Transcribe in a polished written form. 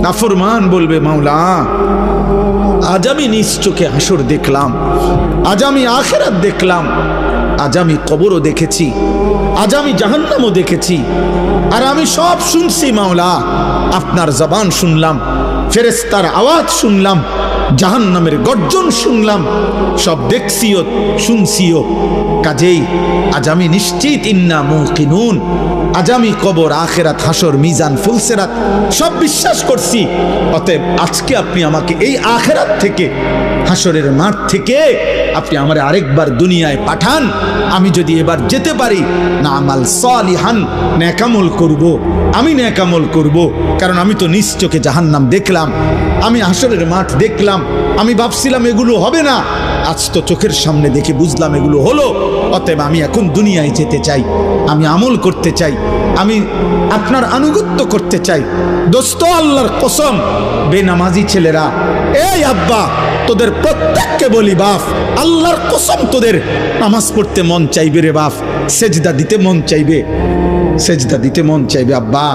নাফরমান বলবে, মাওলা আজ আমি নিজ চোখে হাসর দেখলাম, আজ আমি আখিরাত দেখলাম, আজ আমি কবরও দেখেছি, আজ আমি জাহান্নামও দেখেছি, আর আমি সব শুনছি মাওলা। আপনার জবান শুনলাম, ফেরেশতার আওয়াজ শুনলাম, জাহান্নামের গর্জন শুনলাম, সব দেখছিও শুনছিও। কাজেই আজ আমি নিশ্চিত, ইন্না মুকিনুন, আজ আমি কবর, আখিরাত, হাসর, মিজান, ফুলসিরাত সব বিশ্বাস করছি। অতএব আজকে আপনি আমাকে এই আখিরাত থেকে, হাসরের মাঠ থেকে আপনি আমারে আরেকবার দুনিয়ায় পাঠান। আমি যদি এবার যেতে পারি, না আমাল সালিহান, নেকামল করব, আমি নেকামল করব। কারণ আমি তো নিজ চোখে জাহান্নাম দেখলাম, আমি হাসরের মাঠ দেখলাম, আমি ভাবছিলাম এগুলো হবে না, আজ তো চোখের সামনে দেখে বুঝলাম এগুলো হলো। অতএব আমি এখন দুনিয়ায় যেতে চাই, আমি আমল করতে চাই, আমি আপনার আনুগত্য করতে চাই। দোস্ত, আল্লাহর কসম, বেনামাজি ছেলেরা, এই আব্বা তোদের প্রত্যেককে বলি, বাপ আল্লাহর কসম, তোদের নামাজ পড়তে মন চাইবে রে বাপ, সেজদা দিতে মন চাইবে, সেজদা দিতে মন চাইবে আব্বা।